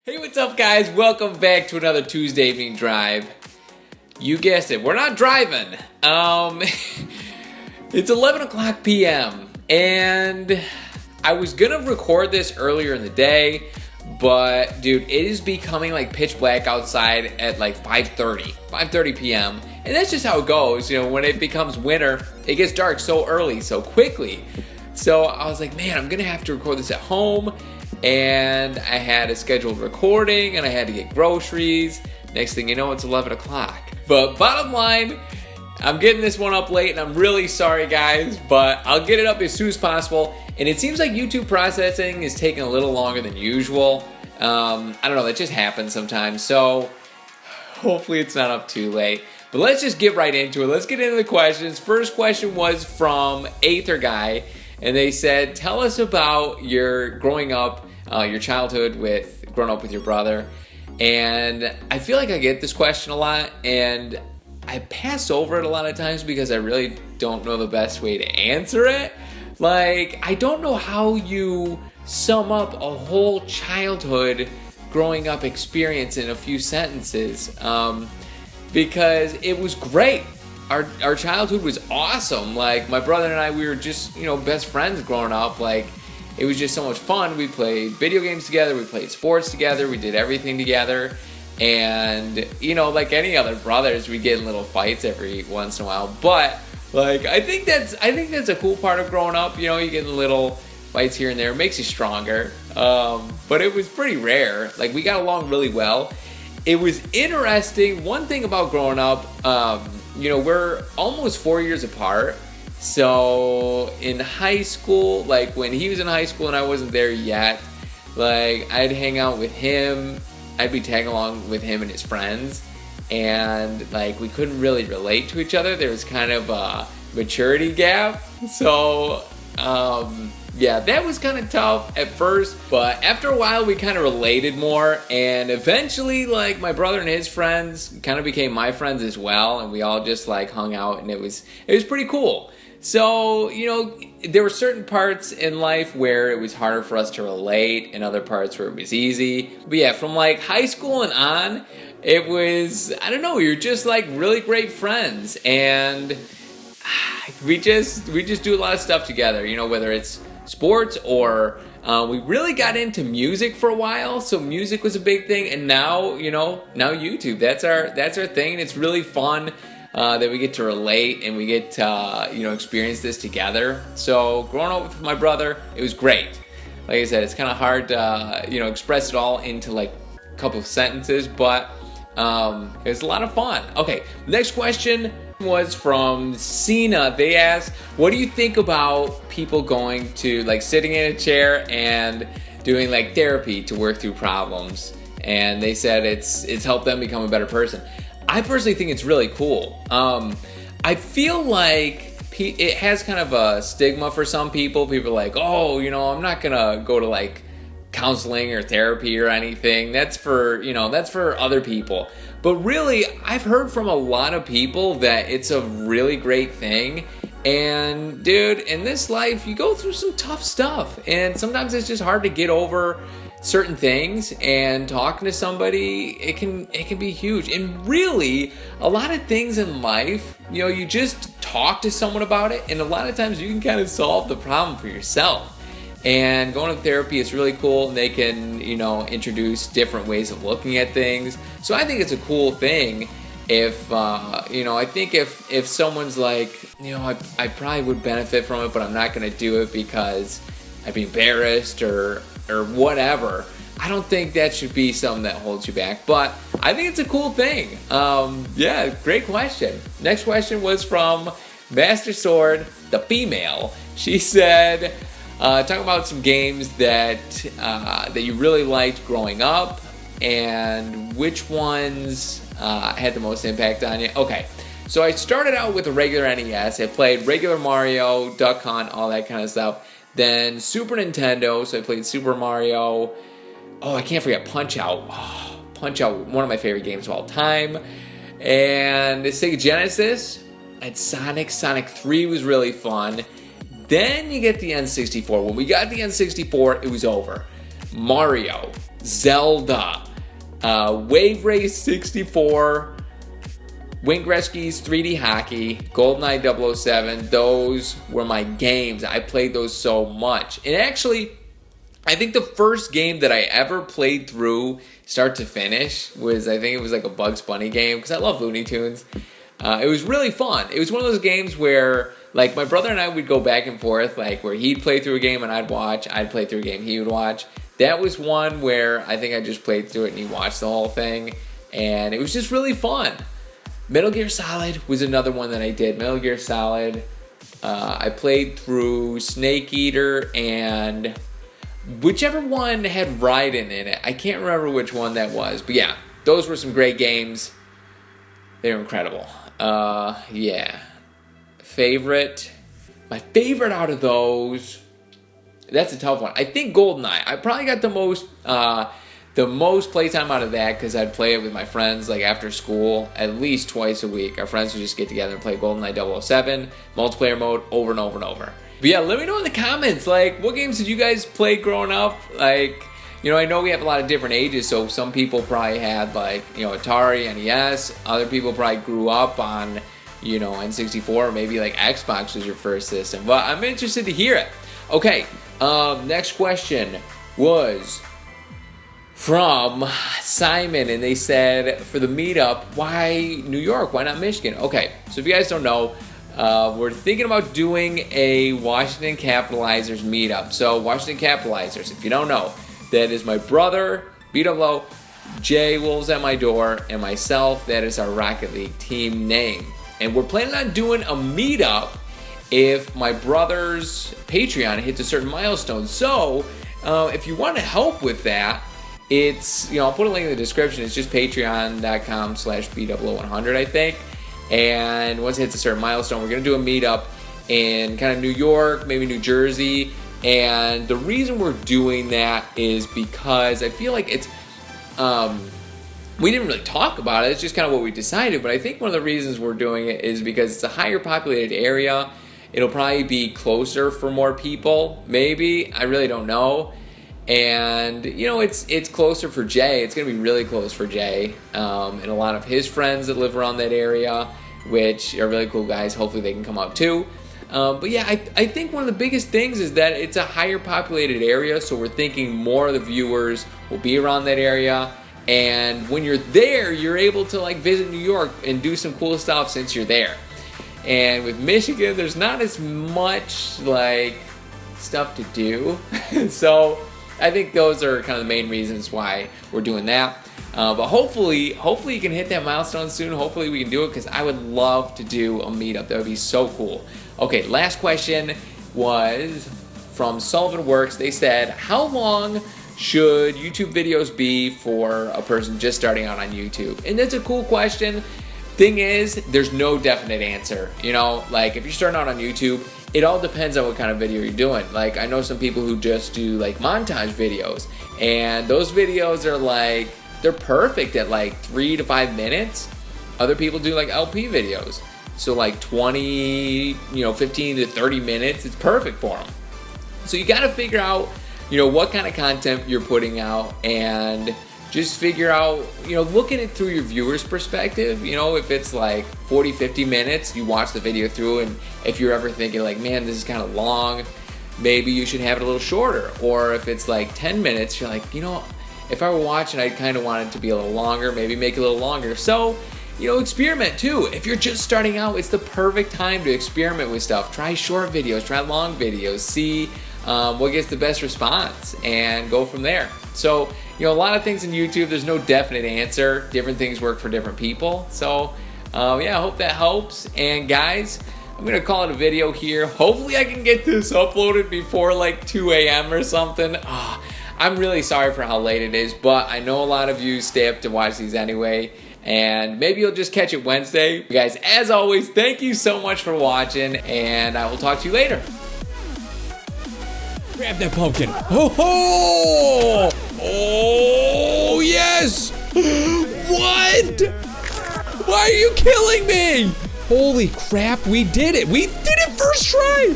Hey, what's up guys? Welcome back to another Tuesday evening drive. You guessed it, we're not driving. It's 11 o'clock p.m. and I was gonna record this earlier in the day, but dude, it is becoming like pitch black outside at like 5:30 p.m. And that's just how it goes, you know, when it becomes winter, it gets dark so early, so quickly. So I was like, man, I'm gonna have to record this at home. And I had a scheduled recording and I had to get groceries. Next thing you know, it's 11 o'clock. But bottom line, I'm getting this one up late and I'm really sorry guys, but I'll get it up as soon as possible. And it seems like YouTube processing is taking a little longer than usual. I don't know, that just happens sometimes. So hopefully it's not up too late. But let's just get right into it. Let's get into the questions. First question was from Aether Guy. And they said, tell us about your growing up, your childhood growing up with your brother. And I feel like I get this question a lot and I pass over it a lot of times because I really don't know the best way to answer it. Like, I don't know how you sum up a whole childhood growing up experience in a few sentences, because it was great. Our childhood was awesome. Like, my brother and I, we were just, you know, best friends growing up. Like, it was just so much fun. We played video games together. We played sports together. We did everything together. And, you know, like any other brothers, we get in little fights every once in a while. But, like, I think that's a cool part of growing up. You know, you get in little fights here and there. It makes you stronger. But it was pretty rare. Like, we got along really well. It was interesting. One thing about growing up, you know, we're almost 4 years apart. So in high school, like when he was in high school and I wasn't there yet, like I'd hang out with him. I'd be tagging along with him and his friends. And like we couldn't really relate to each other. There was kind of a maturity gap. So yeah, that was kind of tough at first, but after a while we kind of related more, and eventually like my brother and his friends kind of became my friends as well, and we all just like hung out, and it was pretty cool. So, you know, there were certain parts in life where it was harder for us to relate and other parts where it was easy. But yeah, from like high school and on, it was, I don't know, we were just like really great friends, and we just do a lot of stuff together, you know, whether it's sports or we really got into music for a while, so music was a big thing, and now, you know, now YouTube, that's our thing, and it's really fun that we get to relate and we get to, you know, experience this together. So growing up with my brother, it was great. Like I said, it's kind of hard to, you know, express it all into like a couple of sentences, but it was a lot of fun. Okay, next question was from Cena. They asked, what do you think about people going to like sitting in a chair and doing like therapy to work through problems? And they said it's helped them become a better person. I personally think it's really cool. I feel like it has kind of a stigma for some people. People are like, oh, you know, I'm not gonna go to like counseling or therapy or anything. That's for, you know, that's for other people. But really, I've heard from a lot of people that it's a really great thing. And dude, in this life, you go through some tough stuff. And sometimes it's just hard to get over certain things, and talking to somebody, it can be huge. And really, a lot of things in life, you know, you just talk to someone about it, and a lot of times you can kind of solve the problem for yourself. And going to therapy is really cool, and they can, you know, introduce different ways of looking at things. So I think it's a cool thing. If, you know, I think if someone's like, you know, I probably would benefit from it, but I'm not going to do it because I'd be embarrassed or whatever, I don't think that should be something that holds you back. But I think it's a cool thing. Yeah, great question. Next question was from Master Sword, the female. She said, talk about some games that you really liked growing up, and which ones had the most impact on you. Okay, so I started out with a regular NES. I played regular Mario, Duck Hunt, all that kind of stuff. Then Super Nintendo, so I played Super Mario. Oh, I can't forget Punch-Out. Oh, Punch-Out, one of my favorite games of all time. And the Sega Genesis, and Sonic. Sonic 3 was really fun. Then you get the N64. When we got the N64, it was over. Mario. Zelda, Wave Race 64, Wing Gretzky's 3D Hockey, GoldenEye 007. Those were my games. I played those so much. And actually, I think the first game that I ever played through start to finish was, I think it was like a Bugs Bunny game, because I love Looney Tunes. It was really fun. It was one of those games where, like, my brother and I would go back and forth, like, where he'd play through a game and I'd watch, I'd play through a game, he would watch. That was one where I think I just played through it and he watched the whole thing, and it was just really fun. Metal Gear Solid was another one that I did. Metal Gear Solid. I played through Snake Eater and whichever one had Raiden in it. I can't remember which one that was. But yeah, those were some great games. They're incredible. Yeah. Favorite. My favorite out of those. That's a tough one. I think GoldenEye. I probably got the most playtime out of that because I'd play it with my friends like after school at least twice a week. Our friends would just get together and play GoldenEye 007 multiplayer mode over and over and over. But yeah, let me know in the comments, like, what games did you guys play growing up? Like, you know, I know we have a lot of different ages, so some people probably had, like, you know, Atari, NES. Other people probably grew up on, you know, N64, or maybe like Xbox was your first system. But I'm interested to hear it. Okay, next question was from Simon, and they said, for the meetup, why New York? Why not Michigan? Okay, so if you guys don't know, we're thinking about doing a Washington Capitalizers meetup. So Washington Capitalizers, if you don't know, that is my brother, BWO, Jay Wolves at my door, and myself. That is our Rocket League team name. And we're planning on doing a meetup if my brother's Patreon hits a certain milestone. So if you want to help with that, it's, you know, I'll put a link in the description. It's just patreon.com/BWO100, I think. And once it hits a certain milestone, we're going to do a meetup in kind of New York, maybe New Jersey. And the reason we're doing that is because I feel like it's, we didn't really talk about it. It's just kind of what we decided. But I think one of the reasons we're doing it is because it's a higher populated area. It'll probably be closer for more people, maybe. I really don't know. And, you know, it's closer for Jay. It's going to be really close for Jay and a lot of his friends that live around that area, which are really cool guys. Hopefully they can come out too. But yeah, I think one of the biggest things is that it's a higher populated area, so we're thinking more of the viewers will be around that area. And when you're there, you're able to, like, visit New York and do some cool stuff since you're there. And with Michigan, there's not as much, like, stuff to do. So I think those are kind of the main reasons why we're doing that. But hopefully you can hit that milestone soon. Hopefully we can do it, because I would love to do a meetup. That would be so cool. Okay, last question was from Sullivan Works. They said, how long should YouTube videos be for a person just starting out on YouTube? And that's a cool question. Thing is, there's no definite answer. You know, like, if you're starting out on YouTube, it all depends on what kind of video you're doing. Like, I know some people who just do, like, montage videos, and those videos are, like, they're perfect at, like, 3 to 5 minutes. Other people do, like, LP videos. So, like, 20, 15 to 30 minutes, it's perfect for them. So you got to figure out, what kind of content you're putting out, and just figure out, look at it through your viewer's perspective. If it's like 40, 50 minutes, you watch the video through, and if you're ever thinking like, man, this is kind of long, maybe you should have it a little shorter. Or if it's like 10 minutes, you're like, if I were watching, I kind of want it to be a little longer, maybe make it a little longer. So, experiment too. If you're just starting out, it's the perfect time to experiment with stuff. Try short videos, try long videos, see what gets the best response, and go from there. So, a lot of things in YouTube, there's no definite answer. Different things work for different people. So, yeah, I hope that helps. And guys, I'm going to call it a video here. Hopefully I can get this uploaded before like 2 a.m. or something. I'm really sorry for how late it is, but I know a lot of you stay up to watch these anyway. And maybe you'll just catch it Wednesday. Guys, as always, thank you so much for watching, and I will talk to you later. Grab that pumpkin. Ho ho! Oh, yes! What? Why are you killing me? Holy crap, we did it. We did it first try.